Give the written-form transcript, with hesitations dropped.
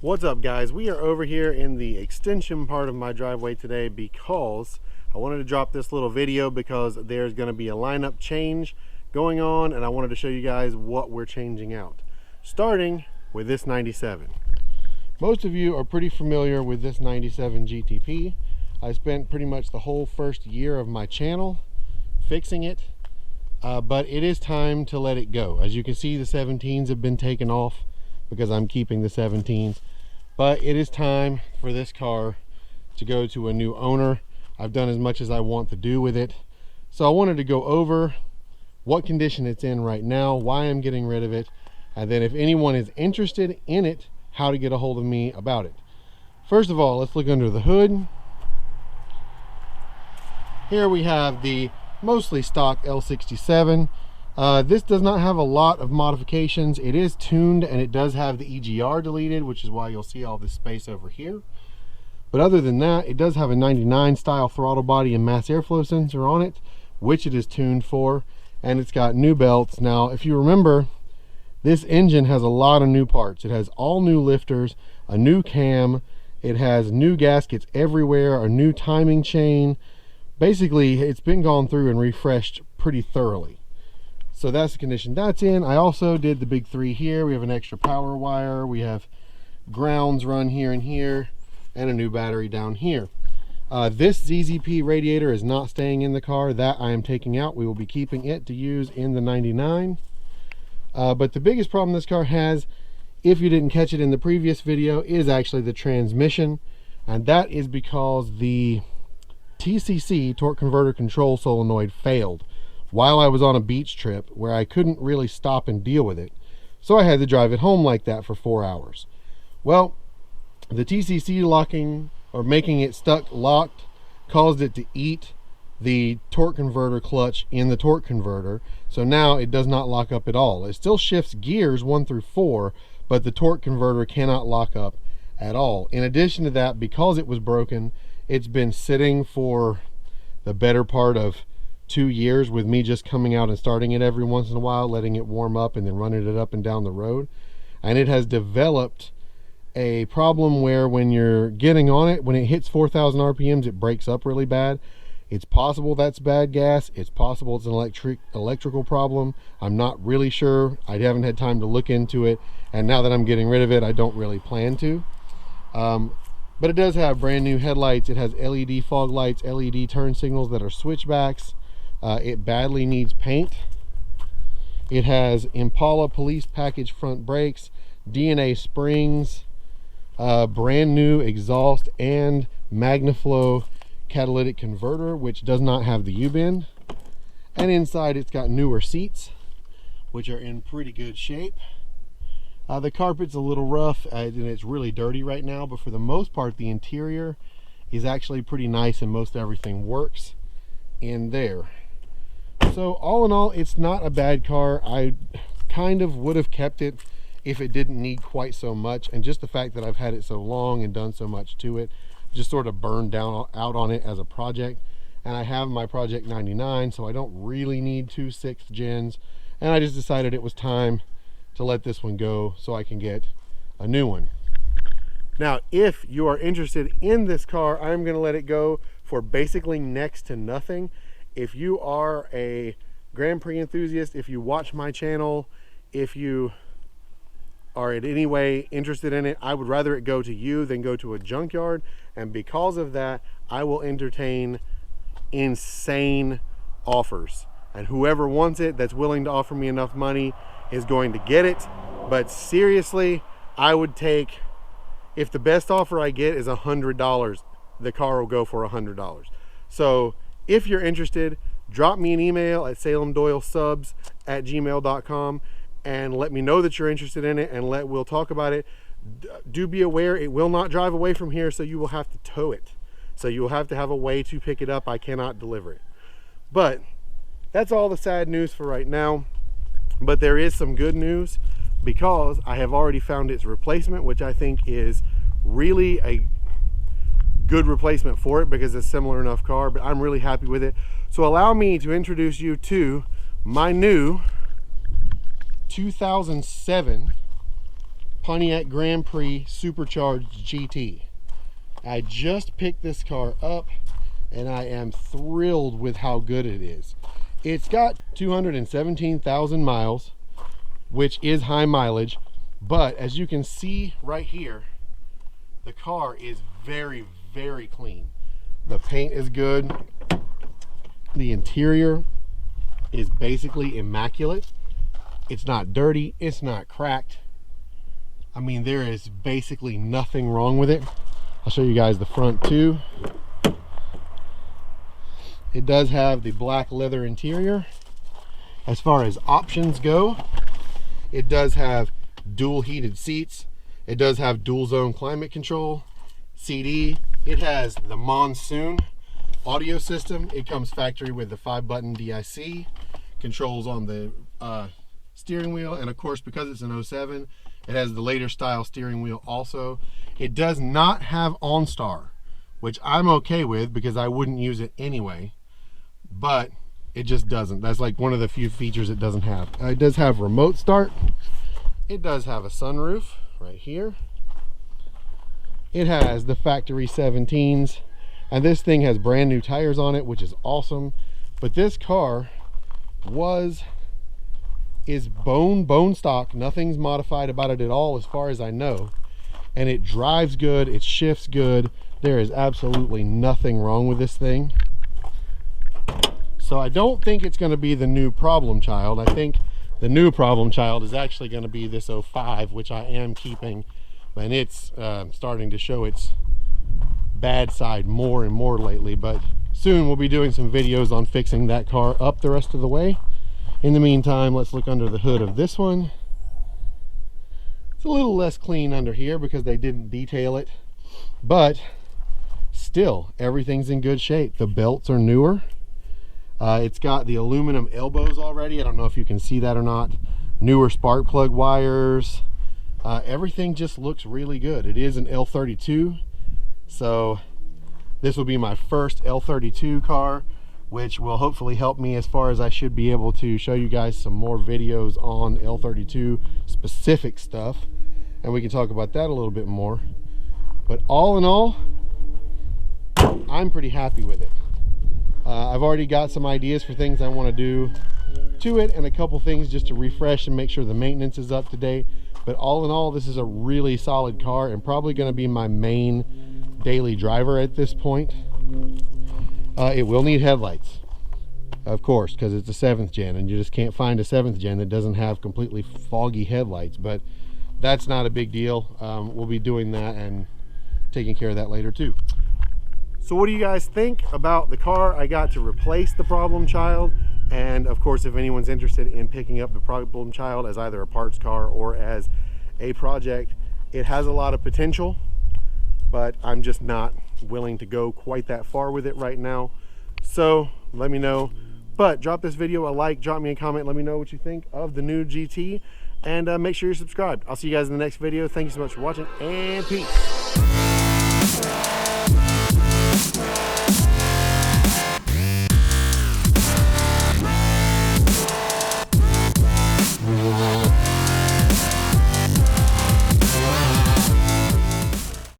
What's up, guys? We are over here in the extension part of my driveway today because I wanted to drop this little video because there's going to be a lineup change going on, and I wanted to show you guys what we're changing out, starting with this 97. Most of you are pretty familiar with this 97 GTP. I spent pretty much the whole first year of my channel fixing it, but it is time to let it go. As you can see, the 17s have been taken off because I'm keeping the 17s. But it is time for this car to go to a new owner. I've done as much as I want to do with it. So I wanted to go over what condition it's in right now, why I'm getting rid of it, and then if anyone is interested in it, how to get a hold of me about it. First of all, let's look under the hood. Here we have the mostly stock L67. This does not have a lot of modifications. It is tuned and it does have the EGR deleted, which is why you'll see all this space over here. But other than that, it does have a 99 style throttle body and mass airflow sensor on it, which it is tuned for, and it's got new belts. Now, if you remember, this engine has a lot of new parts. It has all new lifters, a new cam, it has new gaskets everywhere, a new timing chain. Basically, it's been gone through and refreshed pretty thoroughly. So that's the condition that's in. I also did the big three here. We have an extra power wire, we have grounds run here and here, and a new battery down here. This ZZP radiator is not staying in the car. That I am taking out. We will be keeping it to use in the 99. But the biggest problem this car has, if you didn't catch it in the previous video, is actually the transmission. And that is because the TCC, torque converter control solenoid, failed while I was on a beach trip where I couldn't really stop and deal with it. So I had to drive it home like that for 4 hours. Well, the TCC locking, or making it stuck locked, caused it to eat the torque converter clutch in the torque converter. So now it does not lock up at all. It still shifts gears 1 through 4, but the torque converter cannot lock up at all. In addition to that, because it was broken, it's been sitting for the better part of 2 years with me just coming out and starting it every once in a while, letting it warm up and then running it up and down the road. And it has developed a problem where when you're getting on it, when it hits 4,000 RPMs, it breaks up really bad. It's possible that's bad gas. It's possible it's an electrical problem. I'm not really sure. I haven't had time to look into it. And now that I'm getting rid of it, I don't really plan to. But it does have brand new headlights. It has LED fog lights, LED turn signals that are switchbacks. It badly needs paint. It has Impala police package front brakes, DNA springs, brand new exhaust, and MagnaFlow catalytic converter, which does not have the U-bend. And inside it's got newer seats, which are in pretty good shape. The carpet's a little rough and it's really dirty right now, but for the most part the interior is actually pretty nice and most everything works in there. So all in all, it's not a bad car. I kind of would have kept it if it didn't need quite so much, and just the fact that I've had it so long and done so much to it just sort of burned out on it as a project. And I have my Project 99, so I don't really need 2 6th gens, and I just decided it was time to let this one go so I can get a new one. Now, if you are interested in this car, I'm going to let it go for basically next to nothing. If you are a Grand Prix enthusiast, if you watch my channel, if you are in any way interested in it, I would rather it go to you than go to a junkyard. And because of that, I will entertain insane offers. And whoever wants it that's willing to offer me enough money is going to get it. But seriously, I would take, if the best offer I get is $100, the car will go for $100. So if you're interested, drop me an email at salemdoylesubs@gmail.com and let me know that you're interested in it, and we'll talk about it. Do be aware it will not drive away from here, so you will have to tow it. So you will have to have a way to pick it up. I cannot deliver it. But that's all the sad news for right now. But there is some good news, because I have already found its replacement, which I think is really a good replacement for it because it's a similar enough car, but I'm really happy with it. So allow me to introduce you to my new 2007 Pontiac Grand Prix Supercharged GT. I just picked this car up and I am thrilled with how good it is. It's got 217,000 miles, which is high mileage, but as you can see right here, the car is very, very clean. The paint is good. The interior is basically immaculate. It's not dirty, it's not cracked. I mean, there is basically nothing wrong with it. I'll show you guys the front too. It does have the black leather interior. As far as options go, it does have dual heated seats. It does have dual zone climate control, CD. It has the Monsoon audio system. It comes factory with the 5-button DIC controls on the steering wheel, and of course, because it's an 07, it has the later style steering wheel also. It does not have OnStar, which I'm okay with because I wouldn't use it anyway, but it just doesn't. That's like one of the few features it doesn't have. It does have remote start. It does have a sunroof right here. It has the factory 17s, and this thing has brand new tires on it, which is awesome. But this car is bone stock. Nothing's modified about it at all as far as I know, and it drives good, it shifts good. There is absolutely nothing wrong with this thing. So I don't think it's going to be the new problem child. I think the new problem child is actually going to be this 05, which I am keeping, and it's starting to show its bad side more and more lately. But soon we'll be doing some videos on fixing that car up the rest of the way. In the meantime, let's look under the hood of this one. It's a little less clean under here because they didn't detail it, but still everything's in good shape. The belts are newer. It's got the aluminum elbows already. I don't know if you can see that or not. Newer spark plug wires. Everything just looks really good. It is an L32, so this will be my first L32 car, which will hopefully help me as far as I should be able to show you guys some more videos on L32 specific stuff, and we can talk about that a little bit more. But all in all, I'm pretty happy with it. I've already got some ideas for things I want to do to it, and a couple things just to refresh and make sure the maintenance is up to date. But all in all, this is a really solid car and probably going to be my main daily driver at this point. It will need headlights, of course, because it's a 7th gen, and you just can't find a 7th gen that doesn't have completely foggy headlights, but that's not a big deal. We'll be doing that and taking care of that later too. So what do you guys think about the car I got to replace the problem child? And of course, if anyone's interested in picking up the problem child as either a parts car or as a project, it has a lot of potential, but I'm just not willing to go quite that far with it right now. So let me know. But drop this video a like, drop me a comment, let me know what you think of the new GT, and make sure you're subscribed. I'll see you guys in the next video. Thank you so much for watching, and peace.